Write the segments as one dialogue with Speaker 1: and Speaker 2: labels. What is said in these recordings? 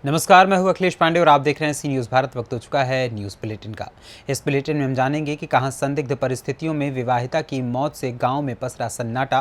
Speaker 1: नमस्कार, मैं हूं अखिलेश पांडे और आप देख रहे हैं सी न्यूज़ भारत। वक्त हो चुका है न्यूज़ बुलेटिन का। इस बुलेटिन में हम जानेंगे कि कहां संदिग्ध परिस्थितियों में विवाहिता की मौत से गांव में पसरा सन्नाटा,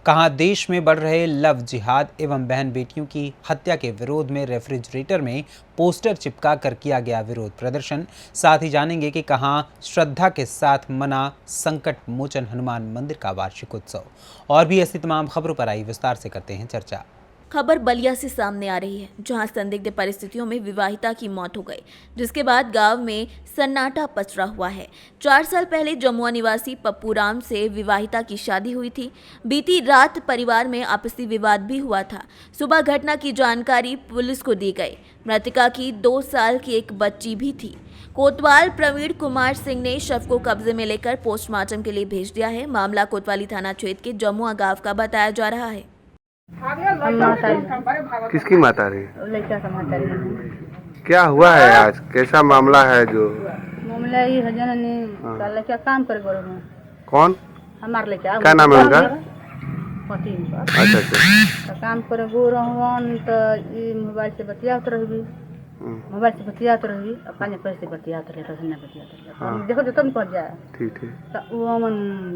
Speaker 1: कहां देश में बढ़ रहे लव जिहाद एवं बहन बेटियों की हत्या के विरोध में रेफ्रिजरेटर में पोस्टर चिपका कर किया गया विरोध प्रदर्शन। साथ ही जानेंगे कि कहां श्रद्धा के साथ मना संकट मोचन हनुमान मंदिर का वार्षिक उत्सव। और भी ऐसी तमाम खबरों पर आई विस्तार से करते हैं चर्चा।
Speaker 2: खबर बलिया से सामने आ रही है, जहां संदिग्ध परिस्थितियों में विवाहिता की मौत हो गई, जिसके बाद गांव में सन्नाटा पसरा हुआ है। 4 साल पहले जमुआ निवासी पप्पू राम से विवाहिता की शादी हुई थी। बीती रात परिवार में आपसी विवाद भी हुआ था। सुबह घटना की जानकारी पुलिस को दी गई। मृतका की 2 साल की एक बच्ची भी थी। कोतवाल प्रवीण कुमार सिंह ने शव को कब्जे में लेकर पोस्टमार्टम के लिए भेज दिया है। मामला कोतवाली थाना क्षेत्र के जमुआ गांव का बताया जा रहा है।
Speaker 3: किसकी माता रही?
Speaker 4: लड़का का माता रही।
Speaker 3: क्या हुआ है आज? कैसा मामला है? जो
Speaker 4: मामला ये है जननी का लड़का काम कर गोरो में।
Speaker 3: कौन?
Speaker 4: हमार लड़का।
Speaker 3: क्या नाम है उनका?
Speaker 4: पति का।
Speaker 3: अच्छा अच्छा।
Speaker 4: काम कर गोरो हन तो ये मोबाइल से बतियात रहबी। मोबाइल से बतियात रहबी, अपने पैसे बतियात रहे, रसना बतियात रहे। देखो तो तुम पहुंच जाए।
Speaker 3: ठीक ठीक।
Speaker 4: तो वो मन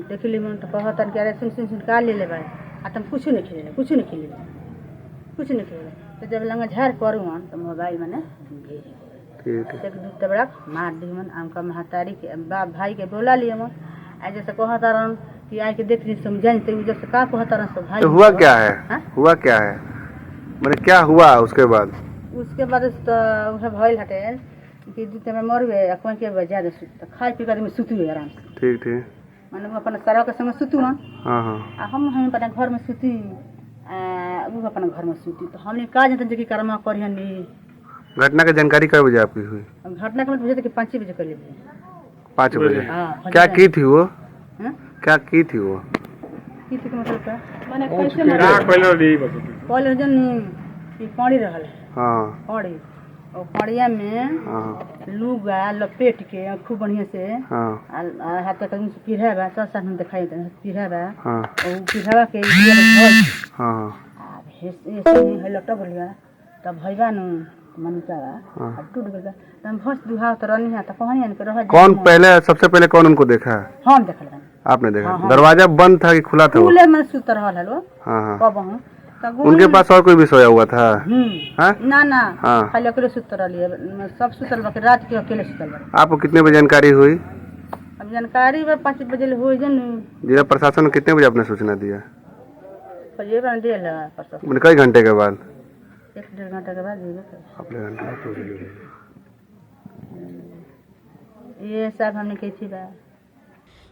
Speaker 4: देखली मन तो कहतन कि अरे सुन का ले ले भाई। आ तुम कुछ नहीं खेले, कुछ नहीं खेले। तो जब लंगा झाड़ पड़ू मन तो मोबाइल मैंने
Speaker 3: ठीक है।
Speaker 4: एक दू तबड़ा मार दी मन। आमका महतारी के बाप भाई के बोला लिए मन। आज जैसे कहता रन कि आज के देख ली समझाई तो जैसे का कहता रन सब भाई।
Speaker 3: तो हुआ क्या है? हुआ क्या है? मैंने क्या हुआ उसके बाद?
Speaker 4: उसके बाद तो उसे भइल हटे कि दू तब मर गए, कोई के बजा दे तो खाई पी कर में सुतू आराम से।
Speaker 3: ठीक ठीक।
Speaker 4: माने अपन सारा के संग सुतू मन।
Speaker 3: हाँ हाँ।
Speaker 4: आ हम अपन घर में सुती, वो अपन घर में सुती। तो हमने का जानते कि कर्मा करियन नी।
Speaker 3: घटना की जानकारी कब बजे आपकी हुई?
Speaker 4: घटना के मुझे तो 5 बजे कर ली।
Speaker 3: 5 बजे।
Speaker 4: हाँ।
Speaker 3: क्या की थी वो?
Speaker 4: हैं?
Speaker 3: क्या की थी वो?
Speaker 4: की थी मतलब का? माने कैसे मर पहले जन की पानी रहल।
Speaker 3: हाँ।
Speaker 4: पानी और पानिया में
Speaker 3: हाँ
Speaker 4: लुगा लपेट के खूब बढ़िया से
Speaker 3: हाँ
Speaker 4: हाथ तक से पिढ़ा बा, सब साथ में दिखाई दे पिढ़ा बा।
Speaker 3: हाँ
Speaker 4: और पिढ़ा के ये घर
Speaker 3: हाँ
Speaker 4: आ ऐसे लटा बोलिया तब भईबा न मनुका बा। अब टूट गया तो हम भस दुहा तो रहनी है तो कहानी न रह।
Speaker 3: कौन पहले, सबसे पहले कौन उनको देखा है?
Speaker 4: हम देखल बा।
Speaker 3: आपने देखा? दरवाजा बंद था कि खुला था?
Speaker 4: खुले में सुत रहल हलो।
Speaker 3: हाँ हाँ।
Speaker 4: कब हम
Speaker 3: उनके पास और कोई भी सोया हुआ था? हाँ?
Speaker 4: ना
Speaker 3: हाँ।
Speaker 4: खाली अकेले सुत रही, सब सुतल बा। रात के अकेले सुतल बा।
Speaker 3: आपको कितने बजे जानकारी हुई?
Speaker 4: अब जानकारी बा 5 बजे हो जन।
Speaker 3: जिला प्रशासन ने कितने बजे आपने सूचना दिया?
Speaker 4: ये बन दिल परसों
Speaker 3: मैंने कई घंटे के बाद?
Speaker 4: 1-1.5 घंटे के बाद
Speaker 3: अपने घंटे।
Speaker 4: ये सब हमने कही थी बा।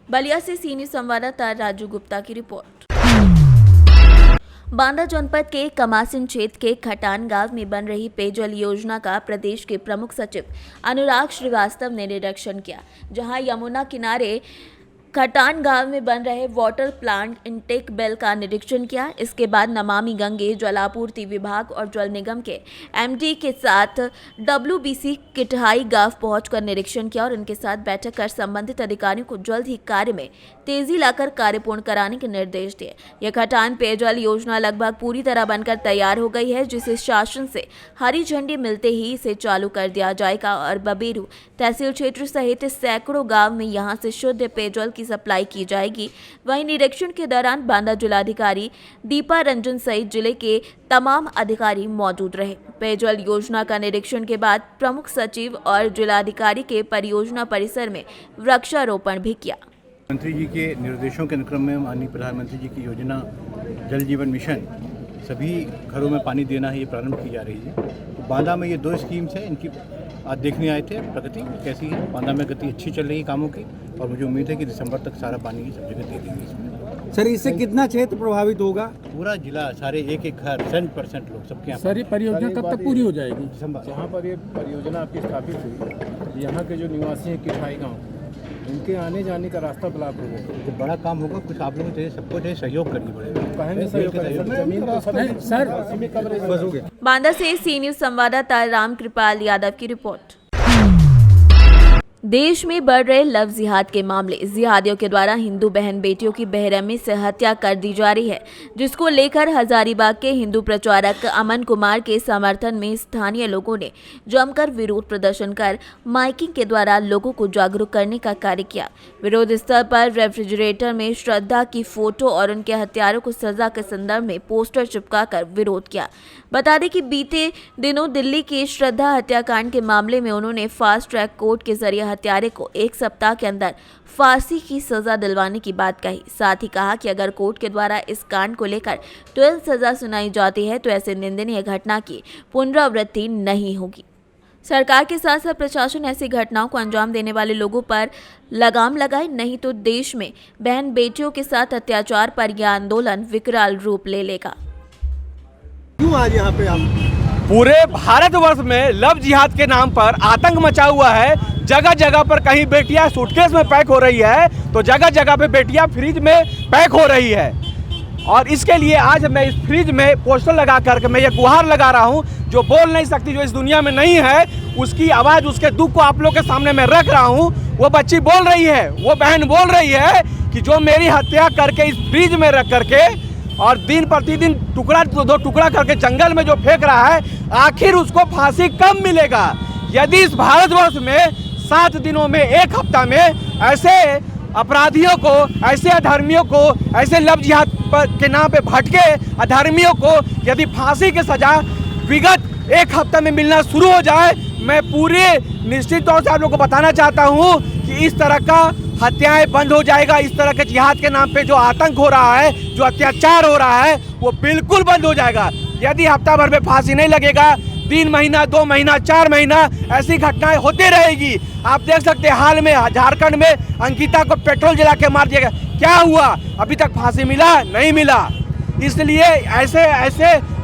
Speaker 2: बलिया से सीनियर संवाददाता राजू गुप्ता की रिपोर्ट। बांदा जनपद के कमासिन क्षेत्र के खटान गांव में बन रही पेयजल योजना का प्रदेश के प्रमुख सचिव अनुराग श्रीवास्तव ने निरीक्षण किया, जहां यमुना किनारे खटान गांव में बन रहे वाटर प्लांट इनटेक बेल का निरीक्षण किया। इसके बाद नमामि गंगे जलापूर्ति विभाग और जल निगम के एमडी के साथ डब्ल्यूबीसी किटहाई गांव पहुंचकर निरीक्षण किया और उनके साथ बैठक कर संबंधित अधिकारियों को जल्द ही कार्य में तेजी लाकर कार्य पूर्ण कराने के निर्देश दिए। यह खटान पेयजल योजना लगभग पूरी तरह बनकर तैयार हो गई है, जिसे शासन से हरी झंडी मिलते ही इसे चालू कर दिया जाएगा और बबेरू तहसील क्षेत्र सहित सैकड़ों गाँव में यहाँ से शुद्ध पेयजल सप्लाई की जाएगी। वहीं निरीक्षण के दौरान बांदा जिलाधिकारी दीपा रंजन सहित जिले के तमाम अधिकारी मौजूद रहे। पेयजल योजना का निरीक्षण के बाद प्रमुख सचिव और जिलाधिकारी के परियोजना परिसर में वृक्षारोपण भी किया।
Speaker 5: मंत्री जी के निर्देशों के क्रम में माननीय प्रधानमंत्री जी की योजना जल जीवन मिशन सभी घरों में पानी देना है, ये प्रारंभ की जा रही है। तो बांदा में ये 2 स्कीम्स हैं, इनकी आज देखने आए थे प्रगति कैसी है। बांदा में गति अच्छी चल रही है कामों की और मुझे उम्मीद है कि दिसंबर तक सारा पानी सब जगह दे देंगे इसमें।
Speaker 6: सर, इससे कितना क्षेत्र प्रभावित होगा?
Speaker 5: पूरा जिला, सारे एक घर 100% लोग सबके यहाँ।
Speaker 6: सर, ये परियोजना कब तक पूरी हो जाएगी?
Speaker 5: दिसंबर।
Speaker 7: जहाँ पर ये परियोजना आपकी स्थापित हुई, यहाँ के जो निवासी हैं किठाई गाँव, उनके आने जाने का रास्ता ब्लॉक हो गया।
Speaker 5: तो बड़ा काम होगा, कुछ आप लोगों चाहिए, सबको चाहिए सहयोग करनी पड़ेगा।
Speaker 7: कहेंगे सहयोग करें, जमीन का सर।
Speaker 2: बांदा से सी न्यूज़ संवाददाता राम कृपाल यादव की रिपोर्ट। देश में बढ़ रहे लव जिहाद के मामले। जिहादियों के द्वारा हिंदू बहन बेटियों की बेरहमी से हत्या कर दी जा रही है, जिसको लेकर हजारीबाग के हिंदू प्रचारक अमन कुमार के समर्थन में स्थानीय लोगों ने जमकर विरोध प्रदर्शन कर माइकिंग के द्वारा लोगों को जागरूक करने का कार्य किया। विरोध स्थल पर रेफ्रिजरेटर में श्रद्धा की फोटो और उनके हत्यारों को सजा के संदर्भ में पोस्टर चिपकाकर विरोध किया। बता दें कि बीते दिनों दिल्ली के श्रद्धा हत्याकांड के मामले में उन्होंने फास्ट ट्रैक कोर्ट के जरिए हत्यारे को 1 सप्ताह के अंदर फांसी की सजा दिलवाने की बात कही। साथ ही कहा कि अगर कोर्ट के द्वारा इस कांड को लेकर 12 सजा सुनाई जाती है तो ऐसे निंदनीय घटना की पुनरावृत्ति नहीं होगी। सरकार के साथ साथ प्रशासन ऐसी घटनाओं को अंजाम देने वाले लोगों पर लगाम लगाए, नहीं तो देश में बहन बेटियों के साथ अत्याचार पर यह आंदोलन विकराल रूप ले लेगा।
Speaker 6: क्यों आज यहाँ पे आप?
Speaker 8: पूरे भारतवर्ष में लव जिहाद के नाम पर आतंक मचा हुआ है। जगह जगह पर कहीं बेटियां सूटकेस में पैक हो रही है तो जगह जगह पे बेटियां फ्रिज में पैक हो रही है। और इसके लिए आज मैं इस फ्रिज में पोस्टर लगा करके मैं ये गुहार लगा रहा हूँ, जो बोल नहीं सकती, जो इस दुनिया में नहीं है, उसकी आवाज़, उसके दुख को आप लोग के सामने मैं रख रहा हूँ। वो बच्ची बोल रही है, वो बहन बोल रही है कि जो मेरी हत्या करके इस फ्रिज में रख करके और दिन प्रतिदिन टुकड़ा दो टुकड़ा करके जंगल में जो फेंक रहा है, आखिर उसको फांसी कब मिलेगा। यदि इस भारतवर्ष में 7 दिनों में 1 हफ्ता में ऐसे अपराधियों को, ऐसे अधर्मियों को, ऐसे लव जिहाद के नाम पे भटके अधर्मियों को यदि फांसी की सजा विगत 1 हफ्ता में मिलना शुरू हो जाए, मैं पूरे निश्चित तौर से आप लोगों को बताना चाहता हूँ कि इस तरह का हत्याएं बंद हो जाएगा। इस तरह के जिहाद के नाम पे जो आतंक हो रहा है, जो अत्याचार हो रहा है, वो बिल्कुल बंद हो जाएगा। यदि हफ्ता भर में फांसी नहीं लगेगा, 3 महीना, 2 महीना, 4 महीना ऐसी घटनाएं होती रहेगी। आप देख सकते हैं हाल में झारखंड में अंकिता को पेट्रोल जला के मार दिया गया। क्या हुआ? अभी तक फांसी मिला? नहीं मिला। इसलिए ऐसे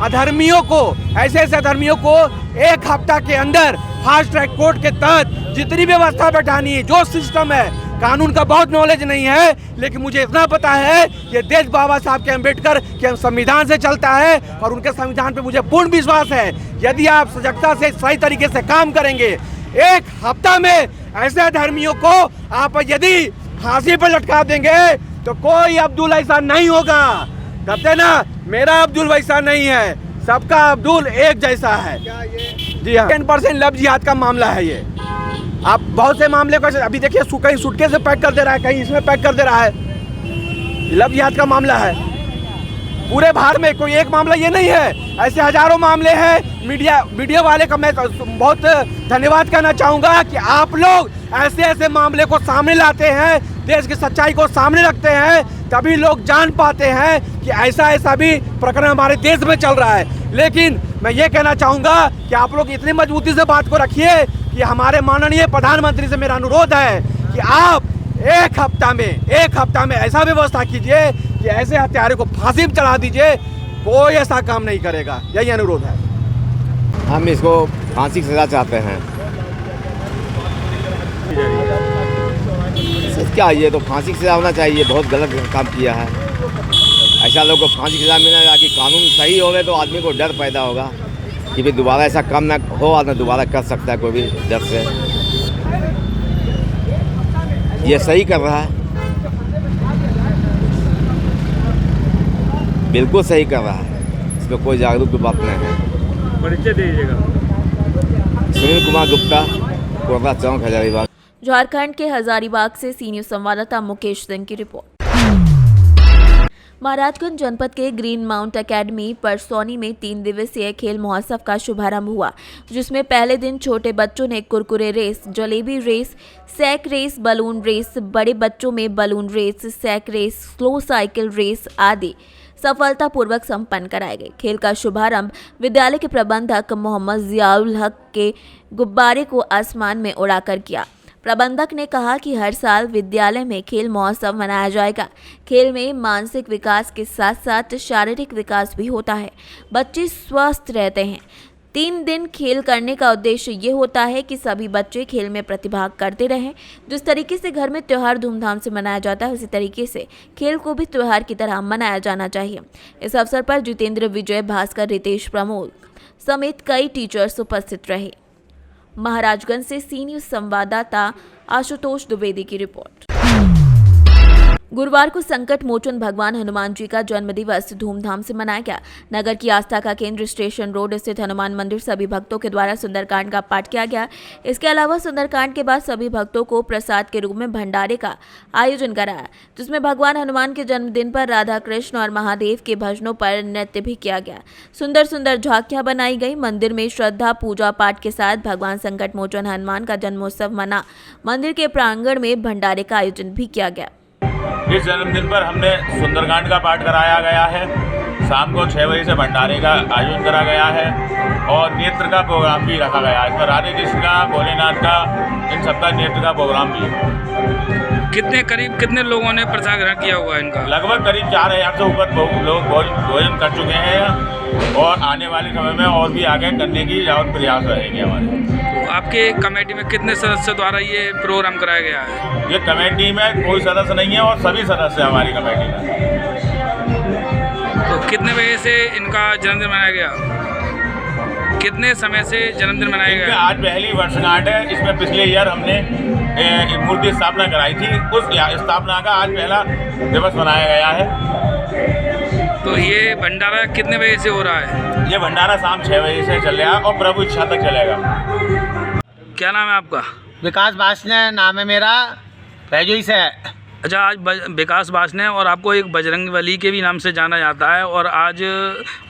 Speaker 8: अधर्मियों को 1 हफ्ता के अंदर फास्ट ट्रैक कोर्ट के तहत जितनी व्यवस्था बैठानी है, जो सिस्टम है, कानून का बहुत नॉलेज नहीं है, लेकिन मुझे इतना पता है ये देश बाबा साहब के अम्बेडकर के संविधान से चलता है और उनके संविधान पे मुझे पूर्ण विश्वास है। यदि आप सजगता से सही तरीके से काम करेंगे, 1 हफ्ता में ऐसे धर्मियों को आप यदि फांसी पर लटका देंगे तो कोई अब्दुल ऐसा नहीं होगा। कहते ना, मेरा अब्दुल वैसा नहीं है, सबका अब्दुल एक जैसा है। जी हाँ, 10% लव जिहाद का मामला है ये। आप बहुत से मामले को अभी देखिए, कहीं सूटकेस से पैक कर दे रहा है, कहीं इसमें पैक कर दे रहा है। लव जिहाद का मामला है। पूरे भारत में कोई एक मामला ये नहीं है, ऐसे हजारों मामले हैं। मीडिया वाले का मैं बहुत धन्यवाद करना चाहूँगा कि आप लोग ऐसे मामले को सामने लाते हैं, देश की सच्चाई को सामने रखते हैं, तभी लोग जान पाते हैं कि ऐसा भी प्रकरण हमारे देश में चल रहा है। लेकिन मैं ये कहना चाहूँगा कि आप लोग इतनी मजबूती से बात को रखिए कि हमारे माननीय प्रधानमंत्री से मेरा अनुरोध है कि आप 1 हफ्ता में ऐसा व्यवस्था कीजिए कि ऐसे हत्यारे को फांसी में चढ़ा दीजिए। कोई ऐसा काम नहीं करेगा, यही अनुरोध है।
Speaker 9: हम इसको फांसी की सजा चाहते हैं। क्या ये तो फांसी की सजा होना चाहिए, बहुत गलत काम किया है। ऐसा लोग को फांसी की सजा मिलना चाहिए। कानून सही होवे तो आदमी को डर पैदा होगा कि भाई दोबारा ऐसा काम ना हो, आदमी दोबारा कर सकता है कोई भी डर से। ये सही कर रहा है, बिल्कुल सही कर रहा है, इसमें कोई जागरूक की बात नहीं है।
Speaker 8: परिचय दीजिएगा।
Speaker 9: सुनील कुमार गुप्ता, कोरबा चौक, हजारीबाग।
Speaker 2: झारखंड के हजारीबाग से सी न्यूज संवाददाता मुकेश सिंह की रिपोर्ट। महाराजगंज जनपद के ग्रीन माउंट एकेडमी परसौनी में 3 दिवसीय खेल महोत्सव का शुभारंभ हुआ, जिसमें पहले दिन छोटे बच्चों ने Kurkure race, jalebi race, sack race, balloon race, बड़े बच्चों में balloon race, sack race, slow cycle race आदि सफलतापूर्वक संपन्न कराए गए। खेल का शुभारंभ विद्यालय के प्रबंधक मोहम्मद जियाउल हक के गुब्बारे को आसमान में उड़ाकर किया। प्रबंधक ने कहा कि हर साल विद्यालय में खेल महोत्सव मनाया जाएगा। खेल में मानसिक विकास के साथ साथ शारीरिक विकास भी होता है, बच्चे स्वस्थ रहते हैं। 3 दिन खेल करने का उद्देश्य ये होता है कि सभी बच्चे खेल में प्रतिभाग करते रहें। जिस तरीके से घर में त्यौहार धूमधाम से मनाया जाता है, उसी तरीके से खेल को भी त्यौहार की तरह मनाया जाना चाहिए। इस अवसर पर जितेंद्र, विजय, भास्कर, रितेश, प्रमोद समेत कई टीचर्स उपस्थित रहे। महाराजगंज से सी न्यूज संवाददाता आशुतोष द्विवेदी की रिपोर्ट। गुरुवार को संकट मोचन भगवान हनुमान जी का जन्म दिवस धूमधाम से मनाया गया। नगर की आस्था का केंद्र स्टेशन रोड स्थित हनुमान मंदिर सभी भक्तों के द्वारा सुंदरकांड का पाठ किया गया। इसके अलावा सुंदरकांड के बाद सभी भक्तों को प्रसाद के रूप में भंडारे का आयोजन कराया, जिसमें भगवान हनुमान के जन्मदिन पर राधा कृष्ण और महादेव के भजनों पर नृत्य भी किया गया। सुंदर सुंदर झांकियां बनाई गई। मंदिर में श्रद्धा पूजा पाठ के साथ भगवान संकट मोचन हनुमान का जन्मोत्सव मना। मंदिर के प्रांगण में भंडारे का आयोजन भी किया गया।
Speaker 10: इस जन्मदिन पर हमने सुंदरकांड का पाठ कराया गया है। शाम को 6 बजे से भंडारे का आयोजन करा गया है और नृत्य का प्रोग्राम भी रखा गया है। इसमें राधे कृष्ण का, भोलेनाथ का, इन सबका नृत्य का प्रोग्राम भी है।
Speaker 11: कितने लोगों ने प्रसाद ग्रहण किया हुआ है इनका?
Speaker 10: लगभग करीब 4000 से ऊपर लोग भोजन कर चुके हैं और आने वाले समय में और भी आगे करने की और प्रयास रहेंगे हमारे।
Speaker 11: तो आपके कमेटी में कितने सदस्य द्वारा ये प्रोग्राम कराया गया है?
Speaker 10: ये कमेटी में कोई सदस्य नहीं है और सभी सदस्य हमारी कमेटी में।
Speaker 11: तो कितने बजे से इनका जन्मदिन मनाया गया? कितने समय से जन्मदिन मनाया गया?
Speaker 10: आज पहली वर्षगांठ है। इसमें पिछले ईयर हमने मूर्ति स्थापना कराई थी। उस स्थापना का आज पहला दिवस मनाया गया है।
Speaker 11: तो ये भंडारा कितने बजे से हो रहा है?
Speaker 10: ये भंडारा शाम 6 बजे से चल रहा है और प्रभु इच्छा तक चलेगा।
Speaker 11: क्या नाम है आपका?
Speaker 6: विकास बासने नाम है मेरा, पैजोई से।
Speaker 11: अच्छा, आज विकास बासने और आपको एक बजरंगबली के भी नाम से जाना जाता है और आज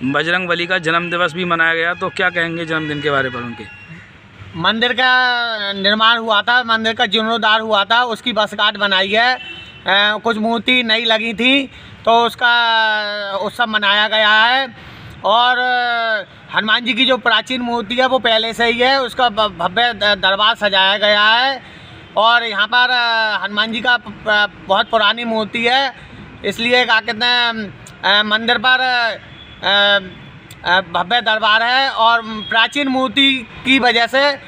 Speaker 11: बजरंगबली का जन्म दिवस भी मनाया गया, तो क्या कहेंगे जन्मदिन के बारे में उनके?
Speaker 6: मंदिर का निर्माण हुआ था, मंदिर का जीर्णोद्धार हुआ था, उसकी वर्षगांठ बनाई है। कुछ मूर्ति नई लगी थी तो उसका उत्सव मनाया गया है। और हनुमान जी की जो प्राचीन मूर्ति है वो पहले से ही है, उसका भव्य दरबार सजाया गया है। और यहाँ पर हनुमान जी का बहुत पुरानी मूर्ति है, इसलिए क्या कहते हैं मंदिर पर भव्य दरबार है। और प्राचीन मूर्ति की वजह से यहाँ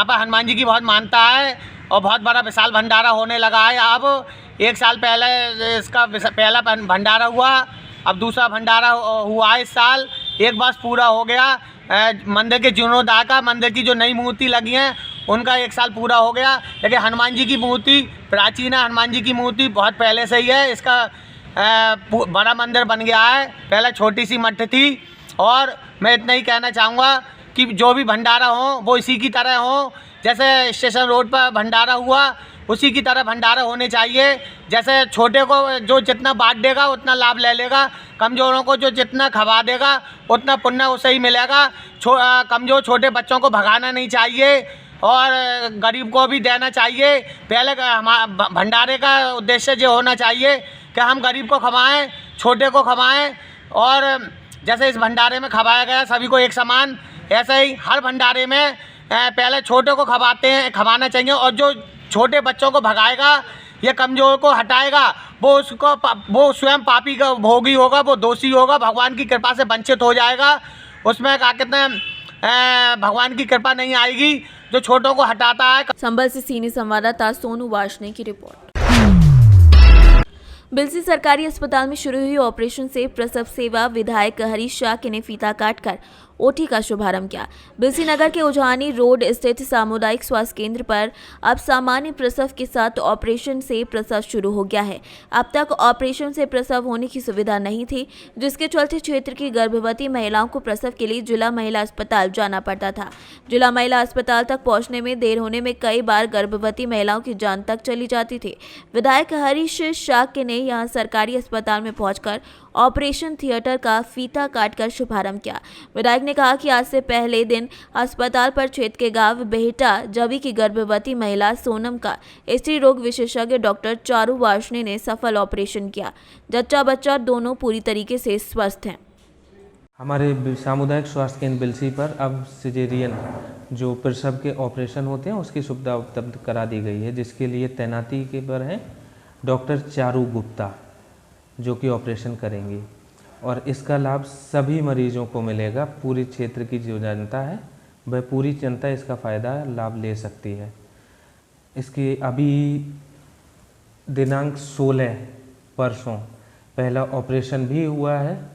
Speaker 6: पर हनुमान जी की बहुत मान्यता है और बहुत बड़ा विशाल भंडारा होने लगा है। अब 1 साल पहले इसका पहला भंडारा हुआ, अब दूसरा भंडारा हुआ है इस साल। 1 वर्ष पूरा हो गया मंदिर के जीर्णोद्धार का। मंदिर की जो नई मूर्ति लगी हैं उनका 1 साल पूरा हो गया। लेकिन हनुमान जी की मूर्ति प्राचीन है, हनुमान जी की मूर्ति बहुत पहले से ही है। इसका बड़ा मंदिर बन गया है, पहले छोटी सी मठ थी। और मैं इतना ही कहना चाहूँगा कि जो भी भंडारा हो वो इसी की तरह हो, जैसे स्टेशन रोड पर भंडारा हुआ उसी की तरह भंडारा होने चाहिए। जैसे छोटे को जो जितना बांट देगा उतना लाभ ले लेगा, कमज़ोरों को जो जितना खवा देगा उतना पुण्य उसे ही मिलेगा। कमज़ोर छोटे बच्चों को भगाना नहीं चाहिए और गरीब को भी देना चाहिए। पहले भंडारे का उद्देश्य ये होना चाहिए कि हम गरीब को खवाएं, छोटे को खवाएं। और जैसे इस भंडारे में खवाया गया सभी को एक समान, ऐसे ही हर भंडारे में पहले छोटे को खवाना चाहिए। और जो छोटे बच्चों को भगाएगा या कमज़ोर को हटाएगा वो स्वयं पापी का भोगी होगा, वो दोषी होगा, भगवान की कृपा से वंचित हो जाएगा। उसमें क्या कहते हैं भगवान की कृपा नहीं आएगी जो छोटों को हटाता है।
Speaker 2: संभल से सीनियर संवाददाता सोनू वार्ष्णेय की रिपोर्ट। बिलसी सरकारी अस्पताल में शुरू हुई ऑपरेशन से प्रसव सेवा विधायक हरीश शाह ने फीता काटकर ओटी का शुभारंभ किया। बिलसी नगर के उजानी रोड स्थित सामुदायिक स्वास्थ्य केंद्र पर अब सामान्य प्रसव के साथ ऑपरेशन से प्रसव शुरू हो गया है। अब तक ऑपरेशन से प्रसव होने की सुविधा नहीं थी, जिसके चलते क्षेत्र की गर्भवती महिलाओं को प्रसव के लिए जिला महिला अस्पताल जाना पड़ता था। जिला महिला अस्पताल तक पहुंचने में देर होने में कई बार गर्भवती महिलाओं की जान तक चली जाती थी। विधायक हरीश शाह ने यहां सरकारी अस्पताल में पहुंचकर ऑपरेशन थिएटर का फीता काटकर शुभारंभ किया। विधायक ने कहा कि आज से पहले दिन अस्पताल पर क्षेत्र के गांव बेहटा जवी की गर्भवती महिला सोनम का स्त्री रोग विशेषज्ञ डॉक्टर चारू वार्ष्णेय ने सफल ऑपरेशन किया। जच्चा बच्चा दोनों पूरी तरीके से स्वस्थ हैं।
Speaker 12: हमारे सामुदायिक स्वास्थ्य केंद्र बिलसी पर अब सिजेरियन जो प्रसव के ऑपरेशन होते हैं उसकी सुविधा उपलब्ध करा दी गई है, जिसके लिए तैनाती के पर हैं डॉक्टर चारू गुप्ता जो कि ऑपरेशन करेंगी। और इसका लाभ सभी मरीजों को मिलेगा। पूरी क्षेत्र की जो जनता है वह पूरी जनता इसका फ़ायदा लाभ ले सकती है। इसकी अभी दिनांक 16 परसों पहला ऑपरेशन भी हुआ है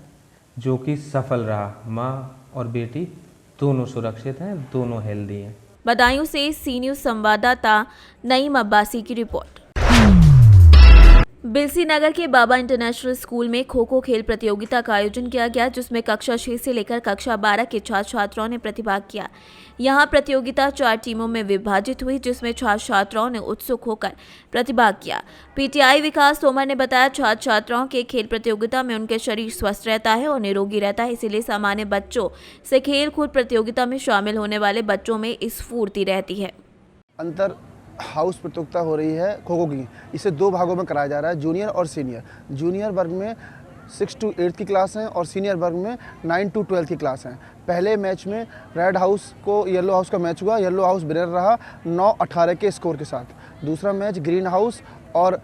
Speaker 12: जो कि सफल रहा। माँ और बेटी दोनों सुरक्षित हैं, दोनों हेल्दी हैं।
Speaker 2: बदायूं से सी न्यूज़ संवाददाता नईम अब्बासी की रिपोर्ट। बिलसी नगर के बाबा इंटरनेशनल स्कूल में खो खो खेल प्रतियोगिता का आयोजन किया गया, जिसमें कक्षा 6 से लेकर कक्षा 12 के छात्र छात्राओं ने प्रतिभाग किया। यहां प्रतियोगिता 4 टीमों में विभाजित हुई, जिसमें छात्र छात्राओं ने उत्सुक होकर प्रतिभाग किया। पीटीआई विकास तोमर ने बताया, छात्र छात्राओं के खेल प्रतियोगिता में उनके शरीर स्वस्थ रहता है और निरोगी रहता है, इसीलिए सामान्य बच्चों से खेल कूद प्रतियोगिता में शामिल होने वाले बच्चों में स्फूर्ति रहती है।
Speaker 13: अंतर हाउस प्रतियोगिता हो रही है खो खो की। इसे 2 भागों में कराया जा रहा है, जूनियर और सीनियर। जूनियर वर्ग में 6 to 8 की क्लास हैं और सीनियर वर्ग में 9 to 12 की क्लास हैं। पहले मैच में रेड हाउस को येलो हाउस का मैच हुआ, येलो हाउस विनर रहा 9-18 के स्कोर के साथ। दूसरा मैच ग्रीन हाउस और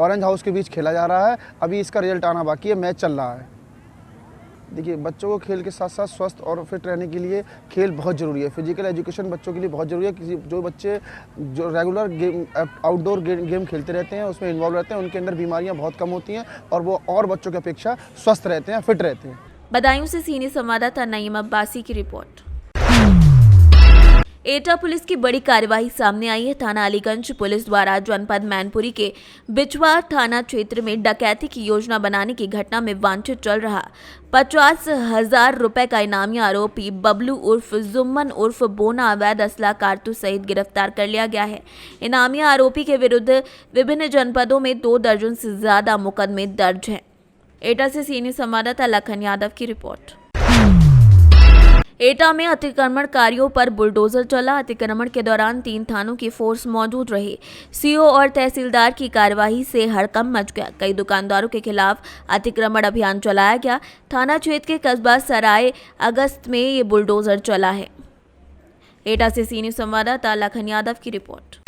Speaker 13: ऑरेंज हाउस के बीच खेला जा रहा है, अभी इसका रिजल्ट आना बाकी है, मैच चल रहा है। देखिए, बच्चों को खेल के साथ साथ स्वस्थ और फिट रहने के लिए खेल बहुत ज़रूरी है। फिजिकल एजुकेशन बच्चों के लिए बहुत ज़रूरी है। जो बच्चे जो रेगुलर गेम आउटडोर गेम खेलते रहते हैं, उसमें इन्वॉल्व रहते हैं, उनके अंदर बीमारियां बहुत कम होती हैं और वो और बच्चों की अपेक्षा स्वस्थ रहते हैं, फिट रहते हैं।
Speaker 2: बदायूं से सीनियर संवाददाता नईम अब्बासी की रिपोर्ट। एटा पुलिस की बड़ी कार्यवाही सामने आई है। थाना अलीगंज पुलिस द्वारा जनपद मैनपुरी के बिचवा थाना क्षेत्र में डकैती की योजना बनाने की घटना में वांछित चल रहा 50,000 रुपए का इनामी आरोपी बबलू उर्फ जुम्मन उर्फ बोना अवैध असला कारतूस सहित गिरफ्तार कर लिया गया है। इनामी आरोपी के विरुद्ध विभिन्न जनपदों में 2 दर्जन से ज्यादा मुकदमे दर्ज हैं। एटा से सीनियर संवाददाता लखन यादव की रिपोर्ट। एटा में अतिक्रमणकारियों पर बुलडोजर चला। अतिक्रमण के दौरान 3 थानों की फोर्स मौजूद रही। सीओ और तहसीलदार की कार्यवाही से हड़कंप मच गया। कई दुकानदारों के खिलाफ अतिक्रमण अभियान चलाया गया। थाना क्षेत्र के कस्बा सराय अगस्त में ये बुलडोजर चला है। एटा से सीनियर संवाददाता लखन यादव की रिपोर्ट।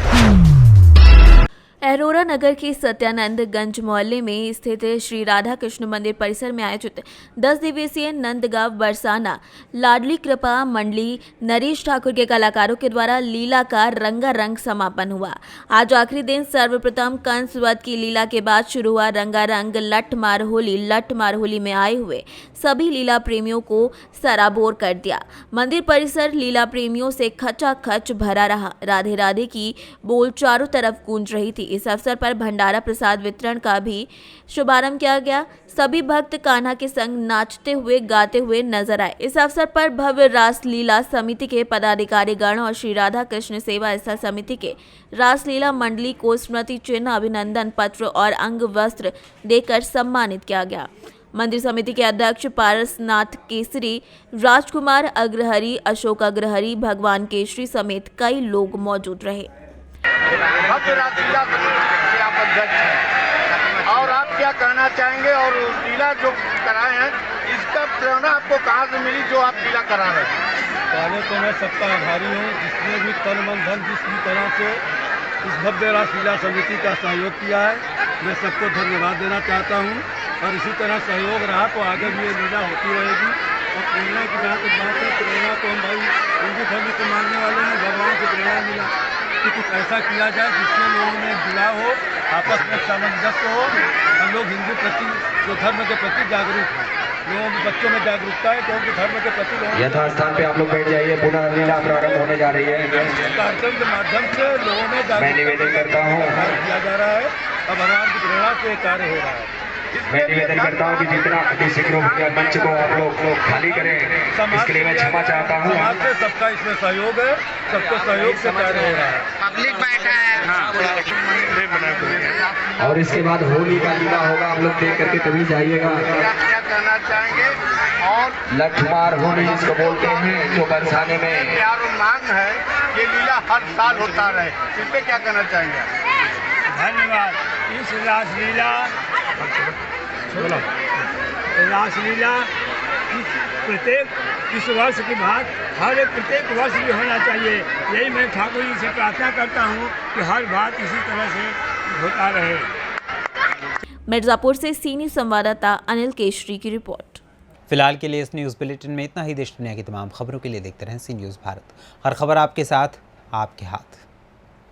Speaker 2: अरोरा नगर के सत्यानंदगंज मोहल्ले में स्थित श्री राधा कृष्ण मंदिर परिसर में आयोजित 10 दिवसीय नंदगांव बरसाना लाडली कृपा मंडली नरेश ठाकुर के कलाकारों के द्वारा लीला का रंगारंग समापन हुआ। आज आखिरी दिन सर्वप्रथम कंस वध की लीला के बाद शुरू हुआ रंगारंग लठ मार होली में आए हुए सभी लीला प्रेमियों को सराबोर कर दिया। मंदिर परिसर लीला प्रेमियों से खचाखच भरा रहा। राधे राधे की बोल चारों तरफ गूंज रही थी। इस अवसर पर भंडारा प्रसाद वितरण का भी शुभारंभ किया गया। सभी भक्त कान्हा के संग नाचते हुए गाते हुए नजर आए। इस अवसर पर भव्य रासलीला समिति के पदाधिकारी गण और श्री राधा कृष्ण सेवा स्थल समिति के रासलीला मंडली को स्मृति चिन्ह, अभिनंदन पत्र और अंग वस्त्र देकर सम्मानित किया गया। मंदिर समिति के अध्यक्ष पारसनाथ केसरी, राजकुमार अग्रहरी, अशोक अग्रहरी, भगवान केसरी समेत कई लोग मौजूद रहे।
Speaker 14: और आप क्या कहना चाहेंगे और लीला जो कराए हैं इसका प्रेरणा आपको कहाँ से मिली जो आप लीला करा रहे हैं?
Speaker 8: पहले तो मैं सबका आभारी हूँ जिसने भी तन मन धन जिस तरह से इस भव्य रासलीला समिति का सहयोग किया है। मैं सबको धन्यवाद देना चाहता हूँ और इसी तरह सहयोग रहा तो आगे भी ये लीला होती रहेगी। और प्रेरणा की जहाँ तक बात है, प्रेरणा तो हम भाई हिंदू धर्म को मानने वाले हैं, भगवान से प्रेरणा मिला कि कुछ ऐसा किया जाए जिसमें लोगों में जुड़ाव हो, आपस में सामंजस्य हो, हम लोग हिंदू प्रति जो धर्म के प्रति जागरूक हैं, लोगों में बच्चों में जागरूकता है क्योंकि धर्म के प्रति
Speaker 15: यथास्थान पे आप लोग बैठ जाइए। पुनः लीला प्रारंभ होने जा रही है।
Speaker 8: कार्यक्रम के माध्यम से लोगों में
Speaker 15: मैं निवेदन करता हूँ
Speaker 8: किया जा रहा है और भगवान की प्रेरणा से कार्य हो रहा है।
Speaker 15: मैं निवेदन करता हूँ कि जितना अतिशीघ्र हो गया मंच को आप लोग खाली करें, इसके लिए मैं क्षमा चाहता हूँ।
Speaker 8: समाज से सबका इसमें सहयोग है, सबको सहयोग से कार्य हो रहा है।
Speaker 14: पब्लिक बैठा है
Speaker 15: और इसके बाद होली का लीला होगा, आप लोग देख करके तभी जाइएगा।
Speaker 14: क्या कहना चाहेंगे? और
Speaker 15: लठमार होली जिसको बोलते हैं, जो बरसाने में
Speaker 14: प्यार और मांग है ये लीला हर साल होता रहे, इस पे क्या कहना चाहेंगे?
Speaker 8: धन्यवाद। इस रासलीला प्रत्येक इस वर्ष की बात हर एक प्रत्येक वर्ष भी होना चाहिए। यही मैं ठाकुर जी से प्रार्थना करता हूँ कि हर बात इसी तरह से होता रहे।
Speaker 2: मिर्जापुर से सीनियर संवाददाता अनिल केशरी की रिपोर्ट।
Speaker 1: फिलहाल के लिए इस न्यूज़ बुलेटिन में इतना ही। देश दुनिया की तमाम खबरों के लिए देखते रहें सी न्यूज़ भारत। हर खबर आपके साथ, आपके हाथ।